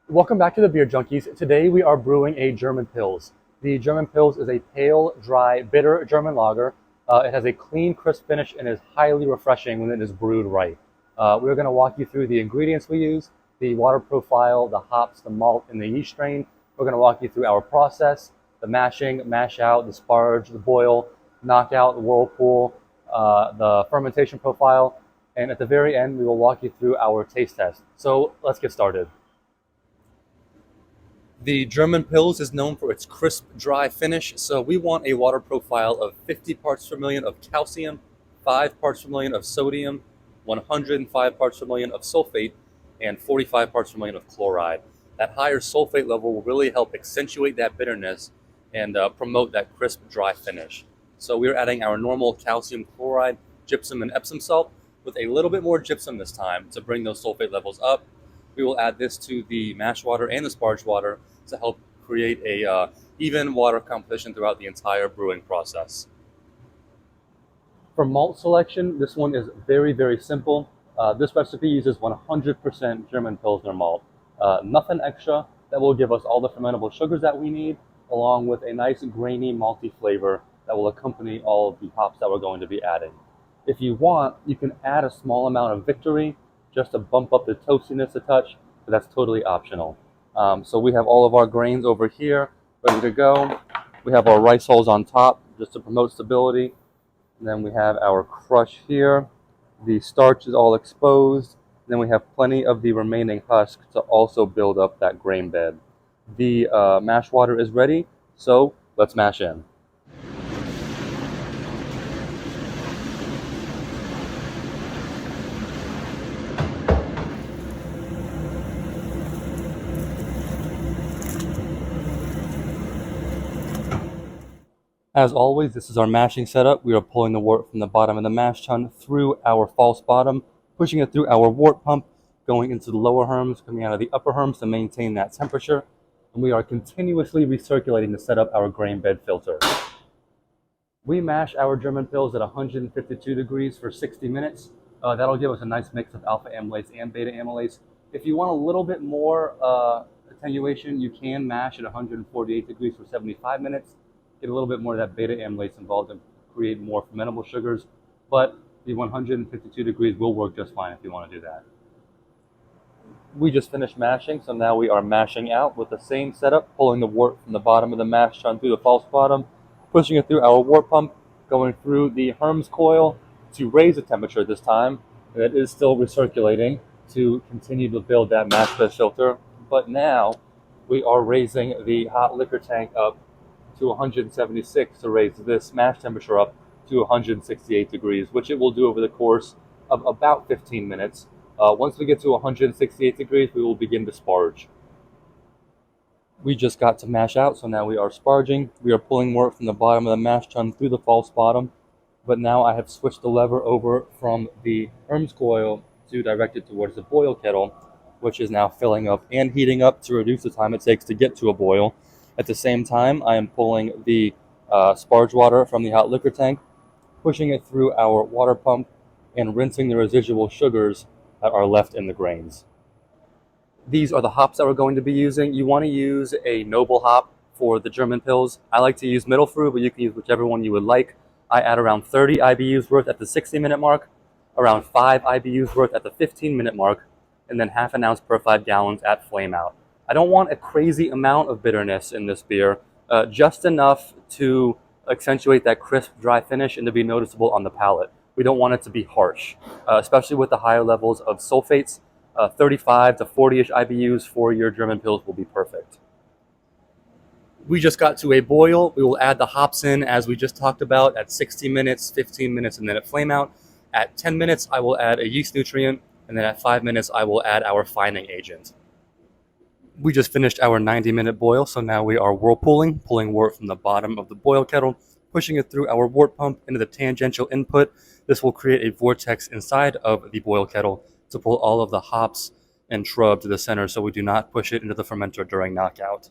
Welcome back to the Beer Junkies. Today we are brewing a German Pils. The German Pils is a pale, dry, bitter German lager. It has a clean, crisp finish and is highly refreshing when it is brewed right. We're going to walk you through the ingredients we use, the water profile, the hops, the malt, and the yeast strain. We're going to walk you through our process, the mashing, mash out, the sparge, the boil, knockout, the whirlpool, the fermentation profile, and at the very end we will walk you through our taste test. So let's get started. The German Pils is known for its crisp, dry finish, so we want a water profile of 50 parts per million of calcium, 5 parts per million of sodium, 105 parts per million of sulfate, and 45 parts per million of chloride. That higher sulfate level will really help accentuate that bitterness and promote that crisp, dry finish. So we're adding our normal calcium chloride, gypsum, and Epsom salt with a little bit more gypsum this time to bring those sulfate levels up. We will add this to the mash water and the sparge water to help create a even water composition throughout the entire brewing process. For malt selection, this one is very, very simple. This recipe uses 100% German Pilsner malt. Nothing extra. That will give us all the fermentable sugars that we need, along with a nice grainy malty flavor that will accompany all of the hops that we're going to be adding. If you want, you can add a small amount of Victory just to bump up the toastiness a touch, but that's totally optional. So we have all of our grains over here ready to go. We have our rice hulls on top just to promote stability. And then we have our crush here. The starch is all exposed. And then we have plenty of the remaining husk to also build up that grain bed. The mash water is ready, so let's mash in. As always, this is our mashing setup. We are pulling the wort from the bottom of the mash tun through our false bottom, pushing it through our wort pump, going into the lower herms, coming out of the upper herms to maintain that temperature. And we are continuously recirculating to set up our grain bed filter. We mash our German Pils at 152 degrees for 60 minutes. That'll give us a nice mix of alpha amylase and beta amylase. If you want a little bit more attenuation, you can mash at 148 degrees for 75 minutes. Get a little bit more of that beta amylase involved and create more fermentable sugars, but the 152 degrees will work just fine if you want to do that. We just finished mashing, so now we are mashing out with the same setup, pulling the wort from the bottom of the mash tun through the false bottom, pushing it through our wort pump, going through the Herms coil to raise the temperature this time. And it is still recirculating to continue to build that mash bed filter, but now we are raising the hot liquor tank up to 176 to raise this mash temperature up to 168 degrees, which it will do over the course of about 15 minutes. Once we get to 168 degrees, we will begin to sparge. We just got to mash out, so now we are sparging. We are pulling wort from the bottom of the mash tun through the false bottom, but now I have switched the lever over from the Herms coil to direct it towards the boil kettle, which is now filling up and heating up to reduce the time it takes to get to a boil. At the same time, I am pulling the sparge water from the hot liquor tank, pushing it through our water pump, and rinsing the residual sugars that are left in the grains. These are the hops that we're going to be using. You want to use a noble hop for the German Pils. I like to use middle fruit, but you can use whichever one you would like. I add around 30 IBUs worth at the 60-minute mark, around 5 IBUs worth at the 15-minute mark, and then half an ounce per 5 gallons at flame out. I don't want a crazy amount of bitterness in this beer, just enough to accentuate that crisp, dry finish and to be noticeable on the palate. We don't want it to be harsh, especially with the higher levels of sulfates. 35 to 40-ish IBUs for your German Pils will be perfect. We just got to a boil. We will add the hops in as we just talked about at 60 minutes, 15 minutes, and then at flame out. At 10 minutes, I will add a yeast nutrient, and then at 5 minutes, I will add our fining agent. We just finished our 90-minute boil, so now we are whirlpooling, pulling wort from the bottom of the boil kettle, pushing it through our wort pump into the tangential input. This will create a vortex inside of the boil kettle to pull all of the hops and shrub to the center so we do not push it into the fermenter during knockout.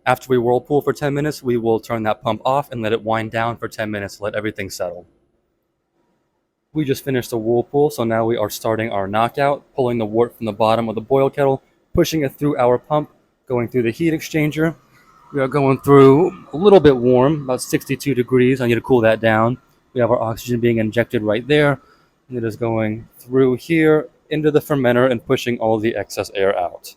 After we whirlpool for 10 minutes, we will turn that pump off and let it wind down for 10 minutes to let everything settle. We just finished the whirlpool, so now we are starting our knockout, pulling the wort from the bottom of the boil kettle, pushing it through our pump, going through the heat exchanger. We are going through a little bit warm, about 62 degrees. I need to cool that down. We have our oxygen being injected right there. And it is going through here into the fermenter and pushing all the excess air out.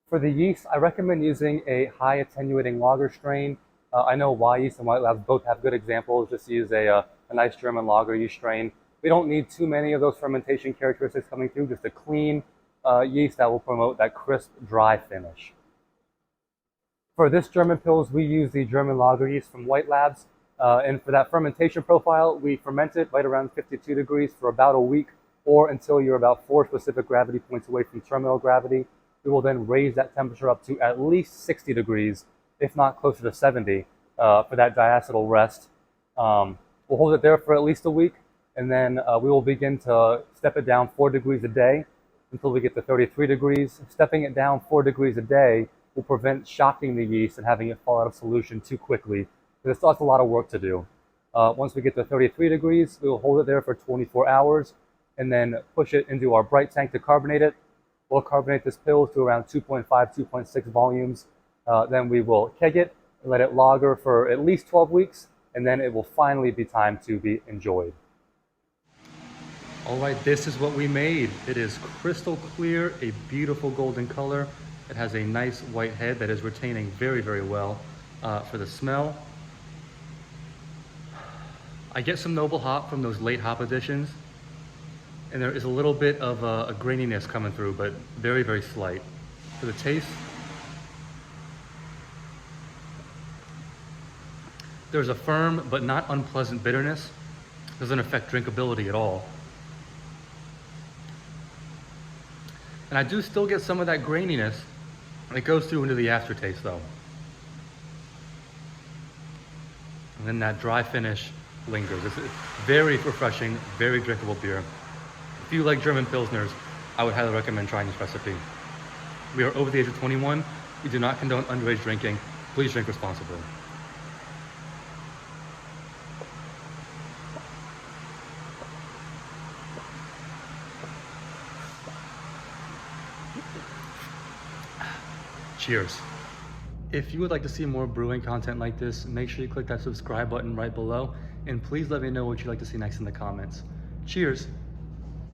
For the yeast, I recommend using a high attenuating lager strain. I know Y yeast and White Labs both have good examples. Just use a nice German lager yeast strain. We don't need too many of those fermentation characteristics coming through, just a clean yeast that will promote that crisp, dry finish. For this German Pils, we use the German lager yeast from White Labs. And for that fermentation profile, we ferment it right around 52 degrees for about a week or until you're about 4 specific gravity points away from terminal gravity. We will then raise that temperature up to at least 60 degrees, if not closer to 70, for that diacetyl rest. We'll hold it there for at least a week, and then we will begin to step it down 4 degrees a day until we get to 33 degrees. Stepping it down 4 degrees a day will prevent shocking the yeast and having it fall out of solution too quickly, because it still has a lot of work to do. Once we get to 33 degrees, we will hold it there for 24 hours, and then push it into our bright tank to carbonate it. We'll carbonate this pill to around 2.5, 2.6 volumes. Then we will keg it and let it lager for at least 12 weeks, and then it will finally be time to be enjoyed. All right, this is what we made. It is crystal clear, a beautiful golden color. It has a nice white head that is retaining very, very well for the smell. I get some noble hop from those late hop additions, and there is a little bit of a graininess coming through, but very, very slight. For the taste, there's a firm but not unpleasant bitterness. Doesn't affect drinkability at all. And I do still get some of that graininess. It goes through into the aftertaste though. And then that dry finish lingers. It's very refreshing, very drinkable beer. If you like German Pilsners, I would highly recommend trying this recipe. We are over the age of 21. We do not condone underage drinking. Please drink responsibly. Cheers. If you would like to see more brewing content like this, make sure you click that subscribe button right below, and please let me know what you'd like to see next in the comments. Cheers.